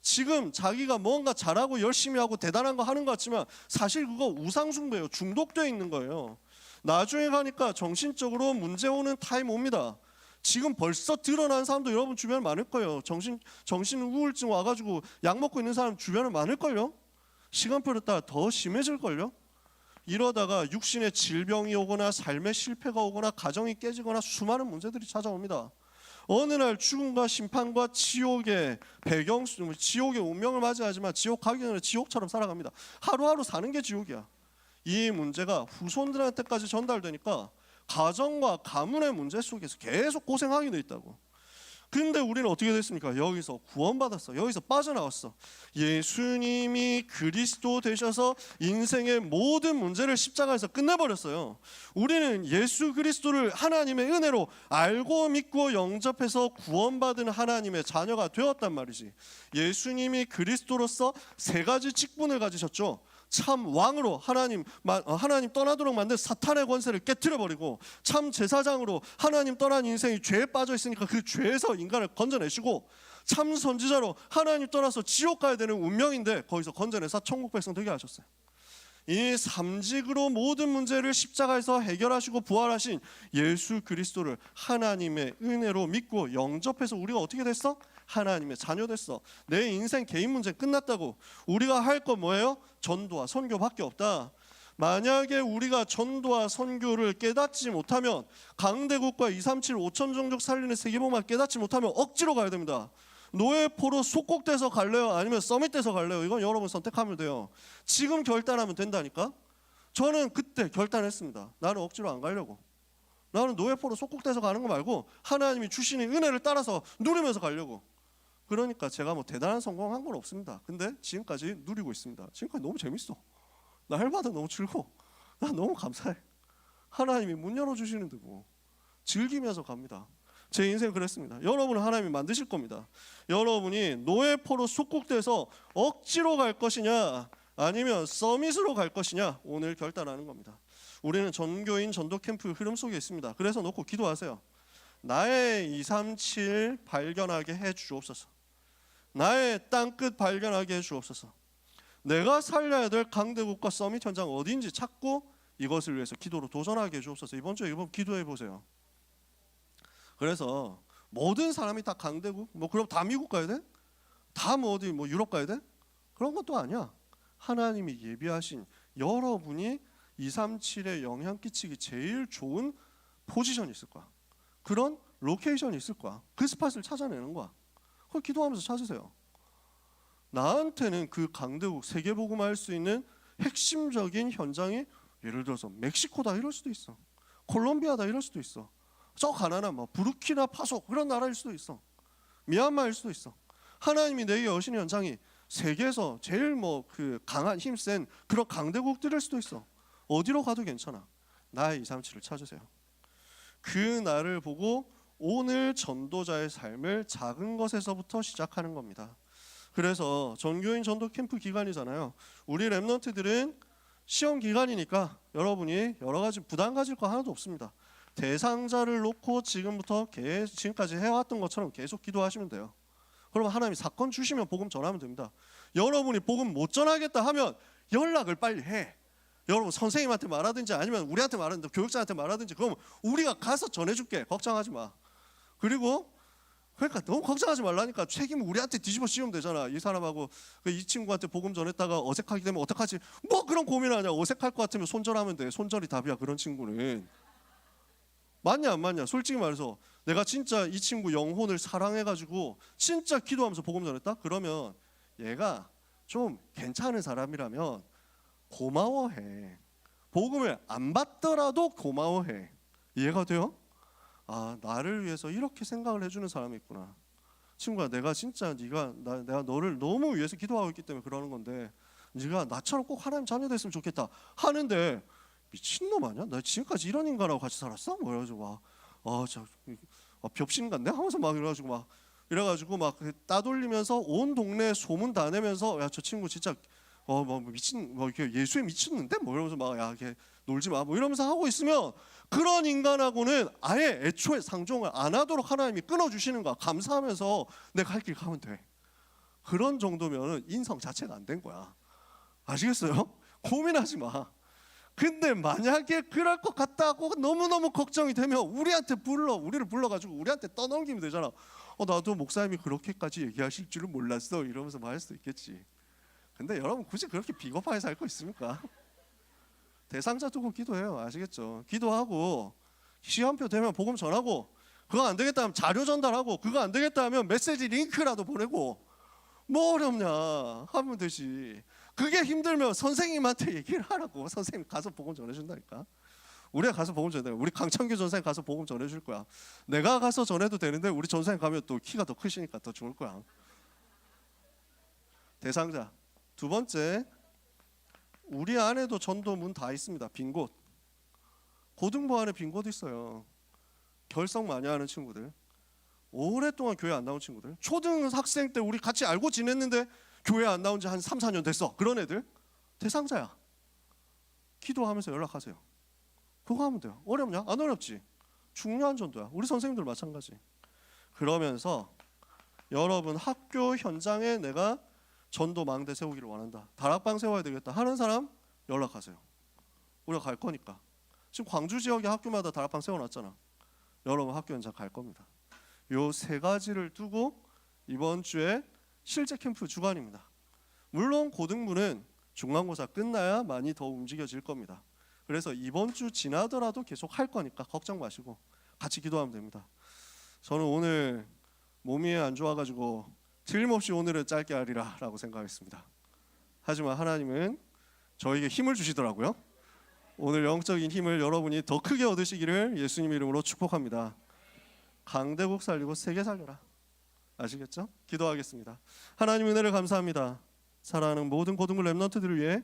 [SPEAKER 1] 지금 자기가 뭔가 잘하고 열심히 하고 대단한 거 하는 것 같지만 사실 그거 우상숭배예요. 중독되어 있는 거예요. 나중에 가니까 정신적으로 문제 오는 타임 옵니다. 지금 벌써 드러난 사람도 여러분 주변에 많을 거예요. 정신 우울증 와가지고 약 먹고 있는 사람 주변에 많을 걸요. 시간표를 따라 더 심해질 걸요. 이러다가 육신의 질병이 오거나 삶의 실패가 오거나 가정이 깨지거나 수많은 문제들이 찾아옵니다. 어느 날 죽음과 심판과 지옥의 지옥의 운명을 맞이하지만 지옥 가기 전에 지옥처럼 살아갑니다. 하루하루 사는 게 지옥이야. 이 문제가 후손들한테까지 전달되니까 가정과 가문의 문제 속에서 계속 고생하게 돼 있다고. 근데 우리는 어떻게 됐습니까? 여기서 구원받았어. 여기서 빠져나왔어. 예수님이 그리스도 되셔서 인생의 모든 문제를 십자가에서 끝내버렸어요. 우리는 예수 그리스도를 하나님의 은혜로 알고 믿고 영접해서 구원받은 하나님의 자녀가 되었단 말이지. 예수님이 그리스도로서 세 가지 직분을 가지셨죠. 참 왕으로 하나님 떠나도록 만든 사탄의 권세를 깨트려버리고, 참 제사장으로 하나님 떠난 인생이 죄에 빠져 있으니까 그 죄에서 인간을 건져내시고, 참 선지자로 하나님 떠나서 지옥 가야 되는 운명인데 거기서 건져내서 천국 백성 되게 하셨어요. 이 삼직으로 모든 문제를 십자가에서 해결하시고 부활하신 예수 그리스도를 하나님의 은혜로 믿고 영접해서 우리가 어떻게 됐어? 하나님의 자녀 됐어. 내 인생 개인 문제 끝났다고. 우리가 할 건 뭐예요? 전도와 선교밖에 없다. 만약에 우리가 전도와 선교를 깨닫지 못하면, 강대국과 237 5천 종족 살리는 세계복음을 깨닫지 못하면 억지로 가야 됩니다. 노예포로 속국돼서 갈래요? 아니면 서밋돼서 갈래요? 이건 여러분 선택하면 돼요. 지금 결단하면 된다니까. 저는 그때 결단했습니다. 나는 억지로 안 가려고. 나는 노예포로 속국돼서 가는 거 말고 하나님이 주시는 은혜를 따라서 누리면서 가려고. 그러니까 제가 뭐 대단한 성공한 건 없습니다. 근데 지금까지 누리고 있습니다. 지금까지 너무 재밌어. 날마다 너무 즐거워. 나 너무 감사해. 하나님이 문 열어주시는데 뭐. 즐기면서 갑니다. 제 인생 그랬습니다. 여러분은 하나님이 만드실 겁니다. 여러분이 노예포로 속국돼서 억지로 갈 것이냐 아니면 서밋으로 갈 것이냐 오늘 결단하는 겁니다. 우리는 전교인 전도 캠프 흐름 속에 있습니다. 그래서 놓고 기도하세요. 나의 237 발견하게 해 주옵소서. 나의 땅끝 발견하게 해 주옵소서. 내가 살려야 될 강대국과 서밋 현장 어디인지 찾고 이것을 위해서 기도로 도전하게 해 주옵소서. 이번 주에 기도해 보세요. 그래서 모든 사람이 다 강대국, 그럼 다 미국 가야 돼? 다 어디 유럽 가야 돼? 그런 것도 아니야. 하나님이 예비하신 여러분이 237에 영향 끼치기 제일 좋은 포지션이 있을 거야. 그런 로케이션이 있을 거야. 그 스팟을 찾아내는 거야. 그걸 기도하면서 찾으세요. 나한테는 그 강대국 세계복음 할 수 있는 핵심적인 현장이 예를 들어서 멕시코다 이럴 수도 있어. 콜롬비아다 이럴 수도 있어. 저 가난한 부르키나 파소 그런 나라일 수도 있어. 미얀마일 수도 있어. 하나님이 내게 여신 현장이 세계에서 제일 그 강한 힘센 그런 강대국들일 수도 있어. 어디로 가도 괜찮아. 나의 237을 찾으세요. 그 나를 보고 오늘 전도자의 삶을 작은 것에서부터 시작하는 겁니다. 그래서 전교인 전도 캠프 기간이잖아요. 우리 랩런트들은 시험 기간이니까 여러분이 여러 가지 부담 가질 거 하나도 없습니다. 대상자를 놓고 지금까지 해왔던 것처럼 계속 기도하시면 돼요. 그러면 하나님이 사건 주시면 복음 전하면 됩니다. 여러분이 복음 못 전하겠다 하면 연락을 빨리 해. 여러분 선생님한테 말하든지 아니면 우리한테 말하든지 교육자한테 말하든지 그러면 우리가 가서 전해줄게. 걱정하지 마. 그러니까 너무 걱정하지 말라니까. 책임을 우리한테 뒤집어 씌우면 되잖아. 이 사람하고 이 친구한테 복음 전했다가 어색하게 되면 어떡하지? 그런 고민하냐. 어색할 것 같으면 손절하면 돼. 손절이 답이야. 그런 친구는. 맞냐 안 맞냐? 솔직히 말해서 내가 진짜 이 친구 영혼을 사랑해가지고 진짜 기도하면서 복음 전했다? 그러면 얘가 좀 괜찮은 사람이라면 고마워해. 복음을 안 받더라도 고마워해. 이해가 돼요? 아, 나를 위해서 이렇게 생각을 해주는 사람이 있구나. 친구야, 내가 진짜 내가 너를 너무 위해서 기도하고 있기 때문에 그러는 건데 네가 나처럼 꼭 하나님 자녀 됐으면 좋겠다 하는데 미친놈 아니야? 나 지금까지 이런 인간하고 같이 살았어? 그래가지고 벽신 같네? 하면서 이래가지고 따돌리면서 온 동네에 소문 다 내면서 야, 저 친구 진짜 미친 예수에 미쳤는데? 이러면서 걔 놀지 마 이러면서 하고 있으면 그런 인간하고는 아예 애초에 상종을 안 하도록 하나님이 끊어주시는 거야. 감사하면서 내가 할 길 가면 돼. 그런 정도면 인성 자체가 안 된 거야. 아시겠어요? 고민하지 마. 근데 만약에 그럴 것 같다고 너무너무 걱정이 되면 우리를 불러가지고 우리한테 떠넘기면 되잖아. 나도 목사님이 그렇게까지 얘기하실 줄은 몰랐어 이러면서 말할 수도 있겠지. 근데 여러분 굳이 그렇게 비겁하게 살 거 있습니까? 대상자 두고 기도해요. 아시겠죠? 기도하고 시험표 되면 복음 전하고 그거 안 되겠다 하면 자료 전달하고 그거 안 되겠다 하면 메시지 링크라도 보내고 뭐 어렵냐 하면 되지. 그게 힘들면 선생님한테 얘기를 하라고. 선생님 가서 복음 전해준다니까. 우리가 가서 복음 전해. 우리 강창규 전사님 가서 복음 전해줄 거야. 내가 가서 전해도 되는데 우리 전사님 가면 또 키가 더 크시니까 더 좋을 거야. 대상자. 두 번째, 우리 안에도 전도 문 다 있습니다. 빈 곳. 고등부 안에 빈 곳 있어요. 결석 많이 하는 친구들, 오랫동안 교회 안 나온 친구들, 초등학생 때 우리 같이 알고 지냈는데 교회 안 나온 지 한 3, 4년 됐어. 그런 애들 대상자야. 기도하면서 연락하세요. 그거 하면 돼요. 어렵냐? 안 어렵지. 중요한 전도야. 우리 선생님들 마찬가지. 그러면서 여러분 학교 현장에 내가 전도 망대 세우기를 원한다. 다락방 세워야 되겠다 하는 사람 연락하세요. 우리가 갈 거니까. 지금 광주 지역에 학교마다 다락방 세워놨잖아. 여러분 학교 현장 갈 겁니다. 요 세 가지를 두고 이번 주에 실제 캠프 주간입니다. 물론 고등부는 중간고사 끝나야 많이 더 움직여질 겁니다. 그래서 이번 주 지나더라도 계속 할 거니까 걱정 마시고 같이 기도하면 됩니다. 저는 오늘 몸이 안 좋아가지고 틀림없이 오늘은 짧게 하리라 라고 생각했습니다. 하지만 하나님은 저에게 힘을 주시더라고요. 오늘 영적인 힘을 여러분이 더 크게 얻으시기를 예수님 이름으로 축복합니다. 강대국 살리고 세계 살려라. 아시겠죠? 기도하겠습니다. 하나님 은혜를 감사합니다. 사랑하는 모든 고등부 랩런트들을 위해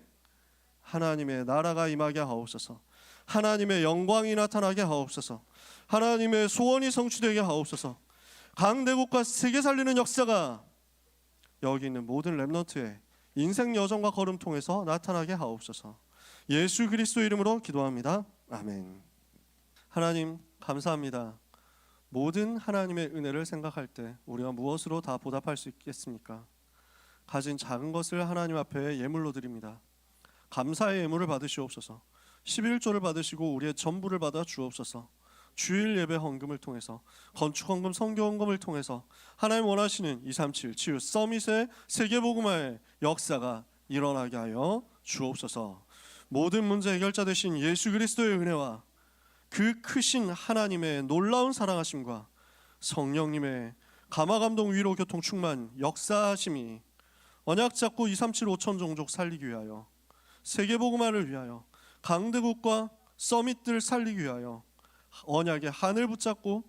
[SPEAKER 1] 하나님의 나라가 임하게 하옵소서. 하나님의 영광이 나타나게 하옵소서. 하나님의 소원이 성취되게 하옵소서. 강대국과 세계 살리는 역사가 여기 있는 모든 렘넌트의 인생 여정과 걸음 통해서 나타나게 하옵소서. 예수 그리스도 이름으로 기도합니다. 아멘. 하나님 감사합니다. 모든 하나님의 은혜를 생각할 때 우리가 무엇으로 다 보답할 수 있겠습니까? 가진 작은 것을 하나님 앞에 예물로 드립니다. 감사의 예물을 받으시옵소서. 11조를 받으시고 우리의 전부를 받아 주옵소서. 주일 예배 헌금을 통해서, 건축 헌금, 선교 헌금을 통해서 하나님 원하시는 237 치유 서밋의 세계복음화의 역사가 일어나게 하여 주옵소서. 모든 문제 해결자 되신 예수 그리스도의 은혜와 그 크신 하나님의 놀라운 사랑하심과 성령님의 감화감동 위로 교통 충만 역사하심이 언약 잡고 237 5천 종족 살리기 위하여, 세계복음화를 위하여, 강대국과 서밋들 살리기 위하여 언약의 한을 붙잡고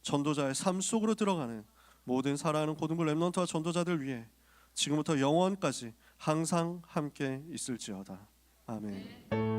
[SPEAKER 1] 전도자의 삶 속으로 들어가는 모든 사랑하는 고등부 렘넌트와 전도자들 위해 지금부터 영원까지 항상 함께 있을지어다. 아멘.